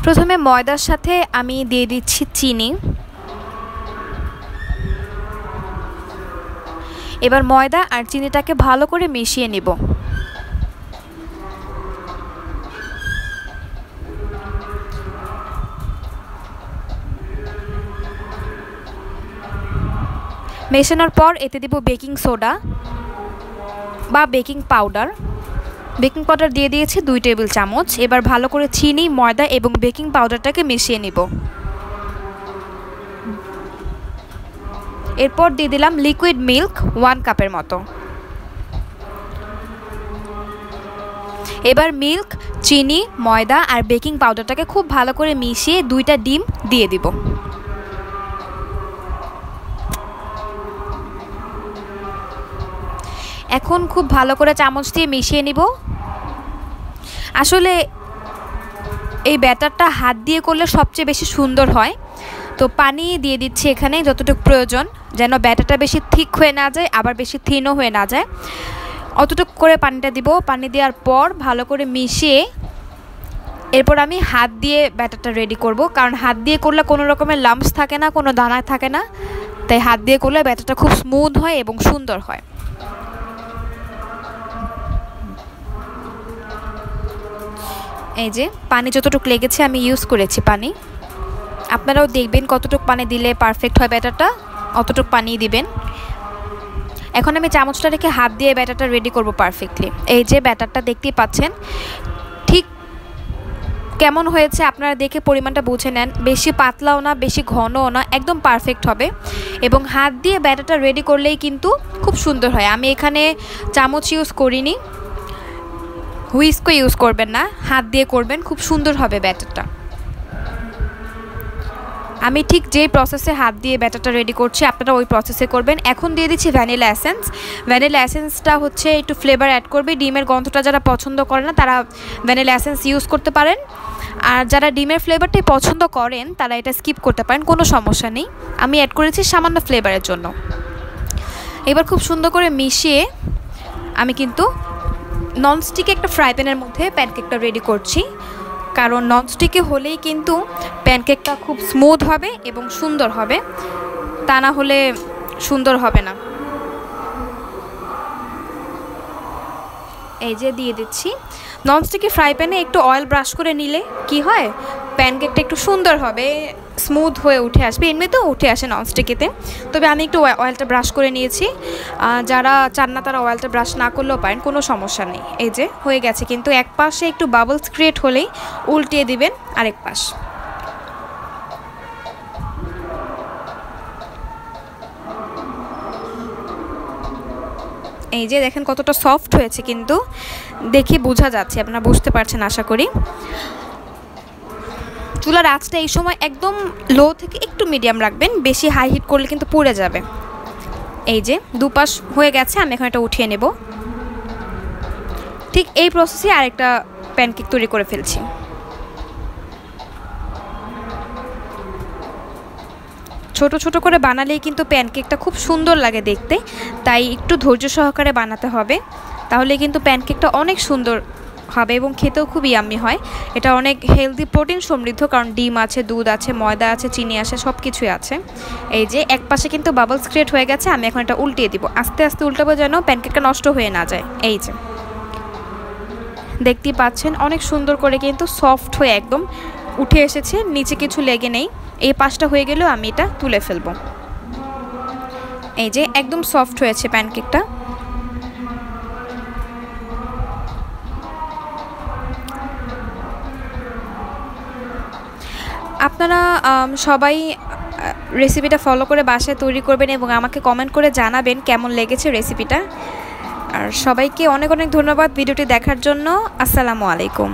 প্রথমে ময়দার সাথে আমি দিয়ে দিচ্ছি চিনি। এবার ময়দা আর চিনিটাকে ভালো করে মিশিয়ে নিব। মেশানোর পর এতে দিব বেকিং সোডা বা বেকিং পাউডার। বেকিং পাউডার দিয়ে দিয়েছি 2 টেবিল চামচ। এবার ভালো করে চিনি, ময়দা এবং বেকিং পাউডারটাকে মিশিয়ে নিব। এরপর দিয়ে দিলাম লিকুইড মিল্ক 1 কাপের মতো। এবার মিল্ক, চিনি, ময়দা আর বেকিং পাউডারটাকে খুব ভালো করে মিশিয়ে 2টা ডিম দিয়ে দিব। এখন খুব ভালো করে চামচ দিয়ে মিশিয়ে নিব। আসলে এই ব্যাটারটা হাত দিয়ে করলে সবচেয়ে বেশি সুন্দর হয়। তো পানি দিয়ে দিচ্ছি এখানে যতটুকু প্রয়োজন, যেন ব্যাটারটা বেশি থিক হয়ে না যায় আবার বেশি থিনও হয়ে না যায়। অতটুকু করে পানিটা দিব। পানি দেওয়ার পর ভালো করে মিশিয়ে এরপর আমি হাত দিয়ে ব্যাটারটা রেডি করব, কারণ হাত দিয়ে করলে কোনো রকমের লাম্পস থাকে না, কোনো দানা থাকে না। তাই হাত দিয়ে করলে ব্যাটারটা খুব স্মুথ হয় এবং সুন্দর হয়। এই যে পানি যতটুকু লেগেছে আমি ইউজ করেছি পানি। আপনারাও দেখবেন কতটুকু পানি দিলে পারফেক্ট হয় ব্যাটারটা, অতটুকু পানি দিবেন। এখন আমি চামচটা রেখে হাত দিয়ে ব্যাটারটা রেডি করব পারফেক্টলি। এই যে ব্যাটারটা দেখতেই পাচ্ছেন ঠিক কেমন হয়েছে, আপনারা দেখে পরিমাণটা বুঝে নেন। বেশি পাতলাও না, বেশি ঘনও না, একদম পারফেক্ট হবে। এবং হাত দিয়ে ব্যাটারটা রেডি করলেই কিন্তু খুব সুন্দর হয়। আমি এখানে চামচ ইউজ করিনি, হুইস্কও ইউজ করবেন না, হাত দিয়ে করবেন, খুব সুন্দর হবে ব্যাটারটা। আমি ঠিক যেই প্রসেসে হাত দিয়ে ব্যাটারটা রেডি করছি আপনারা ওই প্রসেসে করবেন। এখন দিয়ে দিচ্ছি ভ্যানিলা এসেন্স। ভ্যানিলা এসেন্সটা হচ্ছে একটু ফ্লেভার অ্যাড করবে। ডিমের গন্ধটা যারা পছন্দ করে না তারা ভ্যানিলা এসেন্স ইউজ করতে পারেন, আর যারা ডিমের ফ্লেভারটাই পছন্দ করেন তারা এটা স্কিপ করতে পারেন, কোনো সমস্যা নেই। আমি অ্যাড করেছি সামান্য ফ্লেভারের জন্য। এবার খুব সুন্দর করে মিশিয়ে আমি কিন্তু ননস্টিকে একটা ফ্রাই প্যানের মধ্যে প্যানকেকটা রেডি করছি, কারণ ননস্টিকে হলেই কিন্তু প্যানকেকটা খুব স্মুথ হবে এবং সুন্দর হবে, তা না হলে সুন্দর হবে না। এই যে দিয়ে দিচ্ছি। ননস্টিকে ফ্রাই প্যানে একটু অয়েল ব্রাশ করে নিলে কি হয়, প্যানকেকটা একটু সুন্দর হবে, স্মুথ হয়ে উঠে আসবে। এমনিতেও উঠে আসে ননস্টিকেতে, তবে আমি একটু অয়েলটা ব্রাশ করে নিয়েছি। যারা চান না তারা অয়েলটা ব্রাশ না করলেও পারেন, কোনো সমস্যা নেই। এই যে হয়ে গেছে, কিন্তু এক পাশে একটু বাবলস ক্রিয়েট হলেই উল্টিয়ে দিবেন আরেক পাশ। এই যে দেখেন কতটা সফট হয়েছে, কিন্তু দেখে বোঝা যাচ্ছে, আপনারা বুঝতে পারছেন আশা করি। চুলার আঁচটা এই সময় একদম লো থেকে একটু মিডিয়াম রাখবেন, বেশি হাই হিট করলে কিন্তু পুড়ে যাবে। এই যে দুপাশ হয়ে গেছে, আমি এখন এটা উঠিয়ে নেব। ঠিক এই প্রসেসে আরেকটা প্যানকেক তৈরি করে ফেলছি। ছোট ছোট করে বানালেই কিন্তু প্যানকেকটা খুব সুন্দর লাগে দেখতে, তাই একটু ধৈর্য সহকারে বানাতে হবে, তাহলে কিন্তু প্যানকেকটা অনেক সুন্দর হবে এবং খেতেও খুব ইয়াম্মি হয়। এটা অনেক হেলদি, প্রোটিন সমৃদ্ধ, কারণ ডিম আছে, দুধ আছে, ময়দা আছে, চিনি আছে, সব কিছুই আছে। এই যে এক পাশে কিন্তু বাবলস ক্রিয়েট হয়ে গেছে, আমি এখন এটা উল্টিয়ে দিব। আস্তে আস্তে উল্টাবো যেন প্যানকেকটা নষ্ট হয়ে না যায়। এই যে দেখতেই পাচ্ছেন অনেক সুন্দর করে কিন্তু সফট হয়ে একদম উঠে এসেছে, নিচে কিছু লেগে নেই। এই পাশটা হয়ে গেলেও আমি এটা তুলে ফেলবো। এই যে একদম সফট হয়েছে প্যানকেকটা। আপনারা সবাই রেসিপিটা ফলো করে বাসায় তৈরি করবেন এবং আমাকে কমেন্ট করে জানাবেন কেমন লেগেছে রেসিপিটা। আর সবাইকে অনেক অনেক ধন্যবাদ ভিডিওটি দেখার জন্য। আসসালামু আলাইকুম।